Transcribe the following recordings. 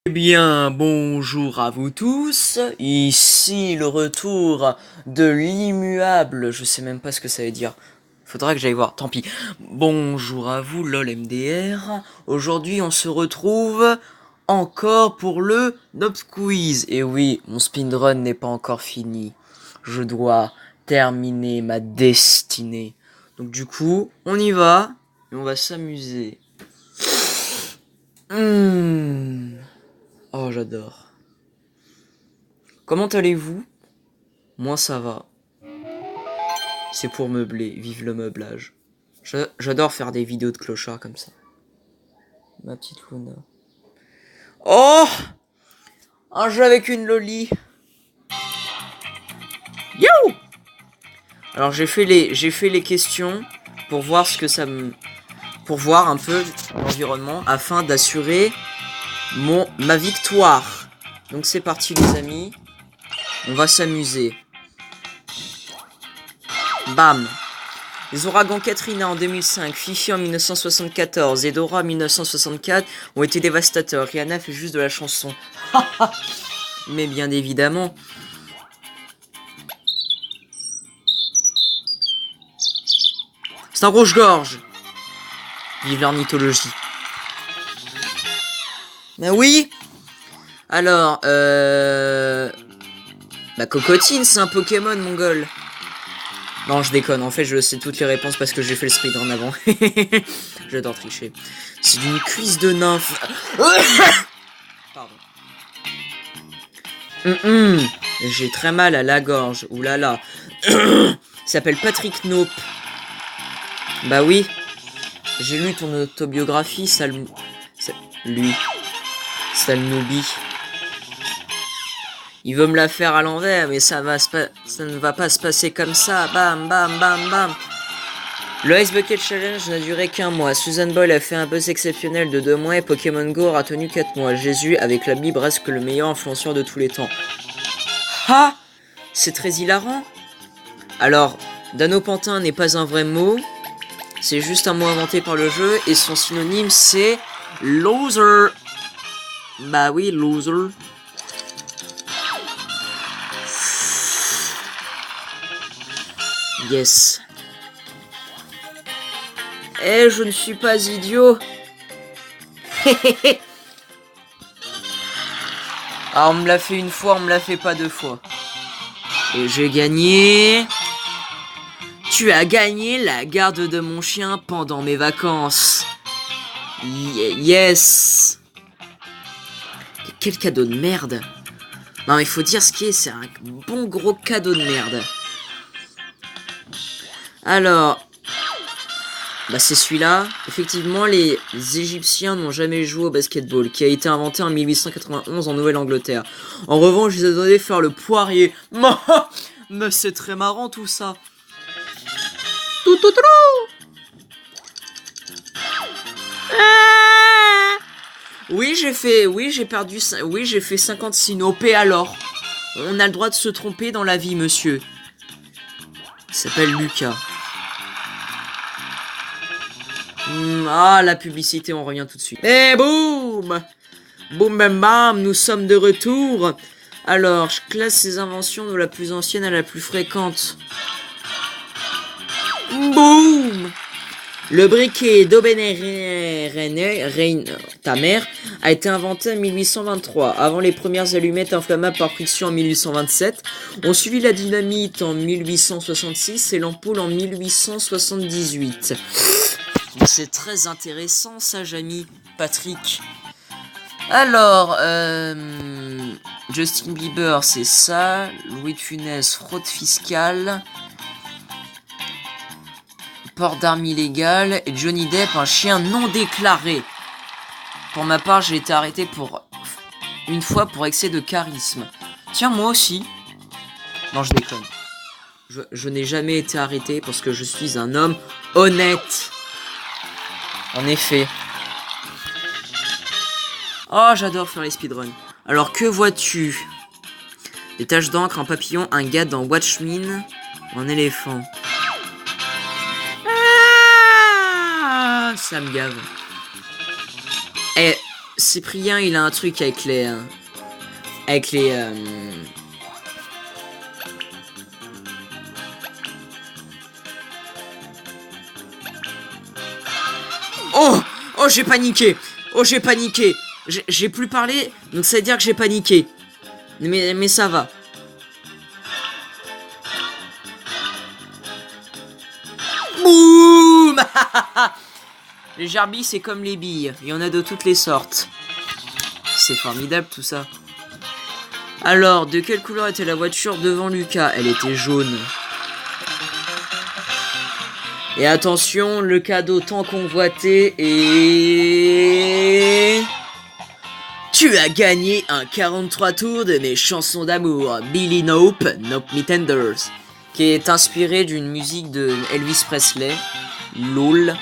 Eh bien, bonjour à vous tous, ici le retour de l'immuable, je sais même pas ce que ça veut dire, faudra que j'aille voir, tant pis. Bonjour à vous, lol MDR, aujourd'hui on se retrouve encore pour le Nob Quiz, et oui, mon speedrun n'est pas encore fini, je dois terminer ma destinée. Donc du coup, on y va, et on va s'amuser. Oh, j'adore. Comment allez-vous? Moi, ça va. C'est pour meubler. Vive le meublage. J'adore faire des vidéos de clochard comme ça. Ma petite Luna. Oh! Un jeu avec une loli. Yo! Alors, j'ai fait les questions pour voir ce que ça me... Pour voir un peu l'environnement afin d'assurer ma victoire. Donc, c'est parti, les amis. On va s'amuser. Bam! Les ouragans Katrina en 2005, Fifi en 1974 et Dora en 1964 ont été dévastateurs. Rihanna fait juste de la chanson. Mais bien évidemment. C'est un rouge-gorge. Vive l'ornithologie. Ben oui. Alors, bah Cocotine, c'est un Pokémon mongol. Non, je déconne. En fait, je sais toutes les réponses parce que j'ai fait le speedrun avant. J'adore tricher. C'est d'une cuisse de nymphe. Pardon. J'ai très mal à la gorge. Oulala. Il s'appelle Patrick Nope. Bah oui. J'ai lu ton autobiographie, lui. Salnoubi. Il veut me la faire à l'envers, mais ça ne va pas se passer comme ça. Bam, bam, bam, bam. Le Ice Bucket Challenge n'a duré qu'un mois. Susan Boyle a fait un buzz exceptionnel de 2 mois et Pokémon Go aura tenu 4 mois. Jésus, avec la Bible, reste que le meilleur influenceur de tous les temps. Ah! C'est très hilarant. Alors, Danopantin n'est pas un vrai mot. C'est juste un mot inventé par le jeu et son synonyme c'est loser. Bah oui, loser. Yes. Eh, je ne suis pas idiot. Ah, on me l'a fait une fois, on me l'a fait pas 2 fois. Et j'ai gagné. Tu as gagné la garde de mon chien pendant mes vacances. Yes. Quel cadeau de merde. Non, il faut dire ce qui est, c'est un bon gros cadeau de merde. Alors, bah c'est celui-là. Effectivement, les Égyptiens n'ont jamais joué au basketball, qui a été inventé en 1891 en Nouvelle-Angleterre. En revanche, ils ont donné faire le poirier. Mais c'est très marrant tout ça. Tout. Oui, j'ai perdu, oui, j'ai fait 56 nopés alors. On a le droit de se tromper dans la vie, monsieur. Il s'appelle Lucas. Ah, la publicité, on revient tout de suite. Et boum! Boum bam bam, nous sommes de retour. Alors, je classe ces inventions de la plus ancienne à la plus fréquente. Boum! Le briquet d'Aubenet ta mère, a été inventé en 1823. Avant les premières allumettes inflammables par friction en 1827, on suivi la dynamite en 1866 et l'ampoule en 1878. C'est très intéressant ça, Jamy. Patrick. Alors, Justin Bieber, c'est ça. Louis de Funès, fraude fiscale. Port d'armes illégales. Et Johnny Depp, un chien non déclaré. Pour ma part, j'ai été arrêté une fois pour excès de charisme. Tiens, moi aussi. Non, je déconne. Je n'ai jamais été arrêté parce que je suis un homme honnête. En effet. Oh, j'adore faire les speedruns. Alors, que vois-tu? Des taches d'encre, un papillon, un gars dans Watchmen, un éléphant. Ah, ça me gave. Eh, Cyprien, il a un truc avec les... Oh! Oh, j'ai paniqué! Oh, j'ai paniqué! J'ai plus parlé, donc ça veut dire que j'ai paniqué. Mais ça va. Boum! Les gerbils, c'est comme les billes. Il y en a de toutes les sortes. C'est formidable tout ça. Alors, de quelle couleur était la voiture devant Lucas? Elle était jaune. Et attention, le cadeau tant convoité et... Tu as gagné un 43 tours de mes chansons d'amour, Billy Nope, Nope Me Tenders, qui est inspiré d'une musique de Elvis Presley. LOL.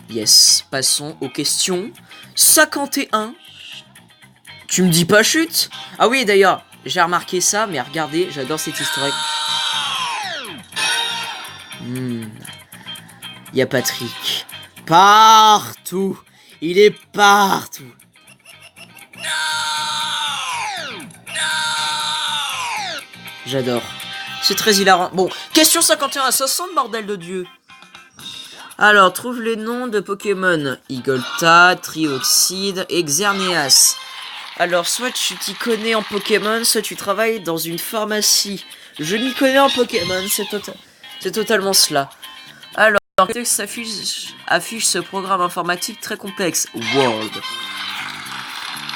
Yes, passons aux questions. 51. Tu me dis pas chute? Ah oui, d'ailleurs, j'ai remarqué ça, mais regardez, j'adore cette historique. Y a Patrick. Partout. Il est partout. J'adore. C'est très hilarant. Bon, question 51 à 60, bordel de Dieu. Alors, trouve les noms de Pokémon. Igolta, Trioxide et Xerneas. Alors, soit tu t'y connais en Pokémon, soit tu travailles dans une pharmacie. Je m'y connais en Pokémon, c'est totalement cela. Alors, quel texte affiche ce programme informatique très complexe? World.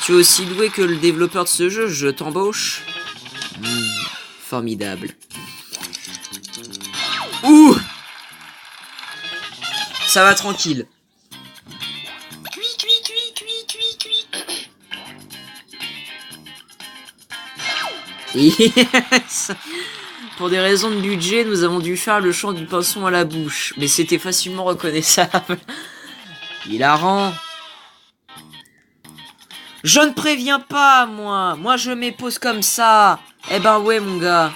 Tu es aussi doué que le développeur de ce jeu, je t'embauche. Formidable. Ouh! Ça va tranquille. Yes. Pour des raisons de budget, nous avons dû faire le chant du pinson à la bouche. Mais c'était facilement reconnaissable. Hilarant. Je ne préviens pas, moi. Moi, je m'épose comme ça. Eh ben ouais, mon gars.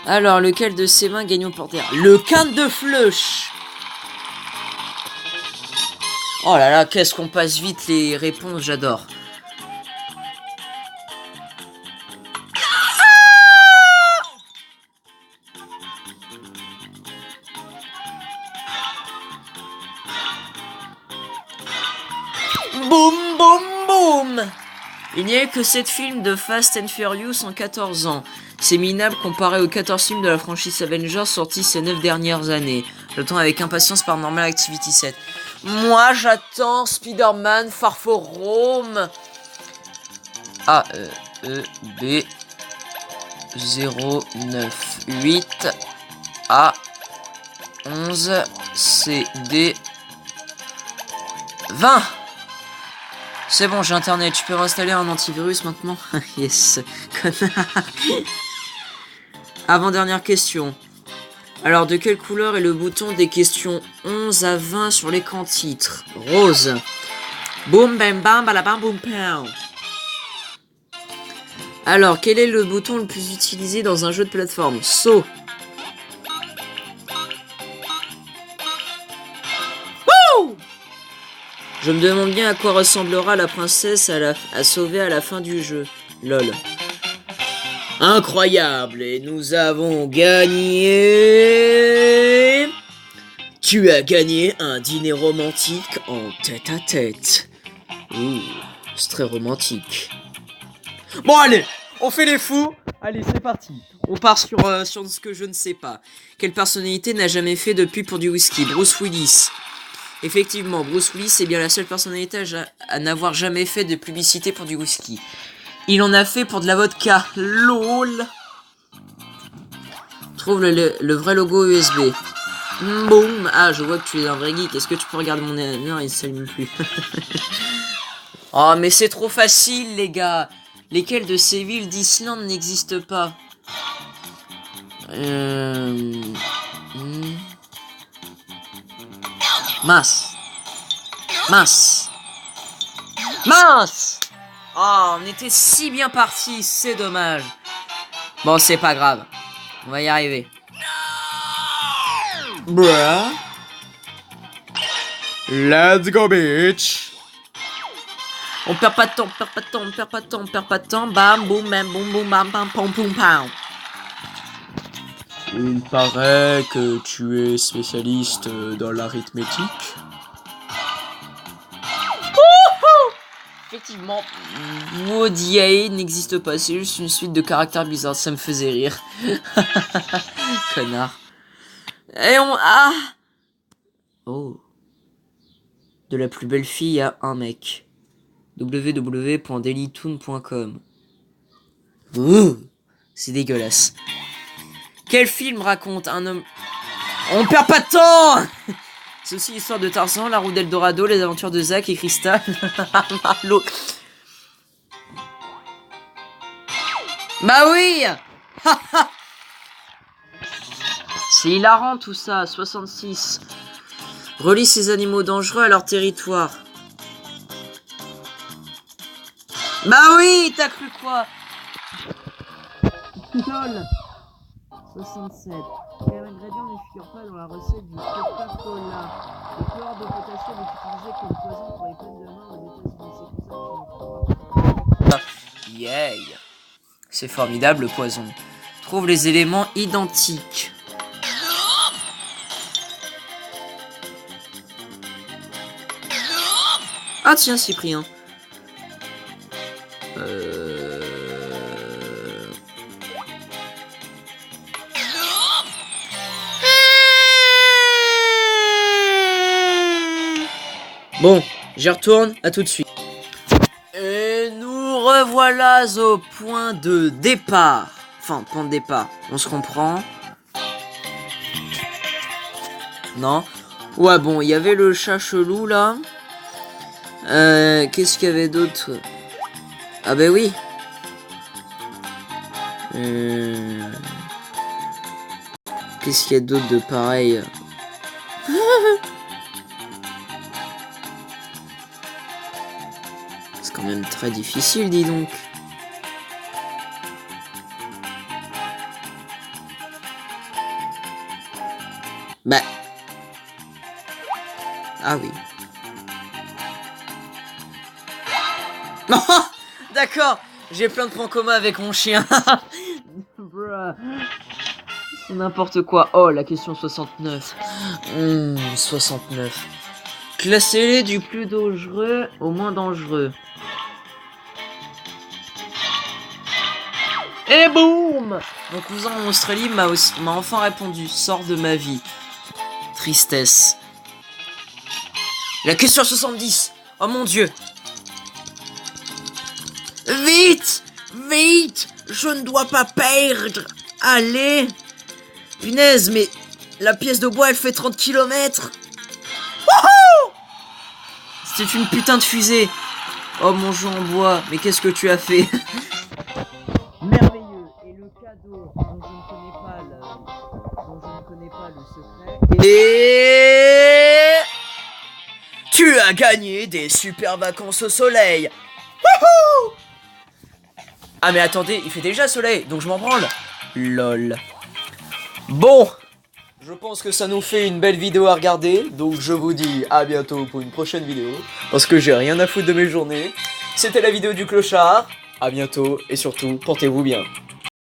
Alors, lequel de ses mains gagne au porteur? Le quinte de fleuche. Oh là là, qu'est-ce qu'on passe vite les réponses, j'adore. Boum, boum, boum. Il n'y a que 7 films de Fast and Furious en 14 ans. C'est minable comparé aux 14 films de la franchise Avengers sortis ces 9 dernières années. J'attends avec impatience Paranormal Activity 7. Moi, j'attends Spider-Man Far From Home. A, E, B, 098 A, 11, C, D, 20. C'est bon, j'ai internet, tu peux réinstaller un antivirus maintenant? Yes, connard. Avant-dernière question. Alors, de quelle couleur est le bouton des questions 11 à 20 sur l'écran titre? Rose. Boum, bam, bam, balabam, boum, pow. Alors, quel est le bouton le plus utilisé dans un jeu de plateforme? Saut. Wouh! Je me demande bien à quoi ressemblera la princesse à sauver à la fin du jeu. Lol. Incroyable, et nous avons gagné... Tu as gagné un dîner romantique en tête-à-tête. Ouh, c'est très romantique. Bon allez, on fait les fous. Allez, c'est parti. On part sur ce que je ne sais pas. Quelle personnalité n'a jamais fait de pub pour du whisky? Bruce Willis. Effectivement, Bruce Willis est bien la seule personnalité à n'avoir jamais fait de publicité pour du whisky. Il en a fait pour de la vodka. LOL. Trouve le vrai logo USB. Boum. Ah, je vois que tu es un vrai geek. Est-ce que tu peux regarder mon... Non, il s'allume plus. Oh, mais c'est trop facile, les gars. Lesquelles de ces villes d'Islande n'existent pas? Mince. Mince. Mince. Oh, on était si bien partis, c'est dommage. Bon, c'est pas grave. On va y arriver. Bruh. Let's go, bitch. On perd pas de temps, perd pas de temps, perd pas de temps, perd pas de temps. Bam, boum, bam, boum, boum, bam, bam, pam, poum, pam. Il paraît que tu es spécialiste dans l'arithmétique. Effectivement, Woody n'existe pas, c'est juste une suite de caractères bizarres, ça me faisait rire. Connard. Et on... Ah. Oh. De la plus belle fille à un mec. www.dailytoon.com. Ouh, c'est dégueulasse. Quel film raconte un homme... On perd pas de temps. C'est aussi l'histoire de Tarzan, la roue d'Eldorado, les aventures de Zach et Crystal. Bah oui. C'est hilarant tout ça. 66. Relie ces animaux dangereux à leur territoire. Bah oui, t'as cru quoi? LOL. 67. Quel ingrédient ne figure pas dans la recette du Coca-Cola? Le chlore de potassium est utilisé comme poison pour les peines de mort aux États-Unis. Yeah. C'est formidable le poison. Trouve les éléments identiques. Ah tiens, Cyprien. Bon, j'y retourne, à tout de suite. Et nous revoilà au point de départ. Enfin, point de départ, on se comprend. Non. Ouais, bon, il y avait le chat chelou, là. Qu'est-ce qu'il y avait d'autre? Ah bah oui. Qu'est-ce qu'il y a d'autre de pareil? C'est quand même très difficile, dis donc. Bah. Ah oui. Non. D'accord. J'ai plein de points communs avec mon chien. C'est n'importe quoi. Oh, la question 69. 69. Classez-les du plus dangereux au moins dangereux. Et boum! Mon cousin en Australie m'a enfin répondu. Sors de ma vie. Tristesse. La question 70. Oh mon dieu. Vite! Vite! Je ne dois pas perdre! Allez! Punaise, mais la pièce de bois elle fait 30 km! Wouhou! C'était une putain de fusée! Oh mon jeu en bois, mais qu'est-ce que tu as fait? Merveilleux! Et le cadeau dont je ne connais pas le secret. Et tu as gagné des super vacances au soleil! Wouhou! Ah mais attendez, il fait déjà soleil, donc je m'en branle. Lol. Bon, je pense que ça nous fait une belle vidéo à regarder, donc je vous dis à bientôt pour une prochaine vidéo, parce que j'ai rien à foutre de mes journées. C'était la vidéo du clochard, à bientôt, et surtout, portez-vous bien.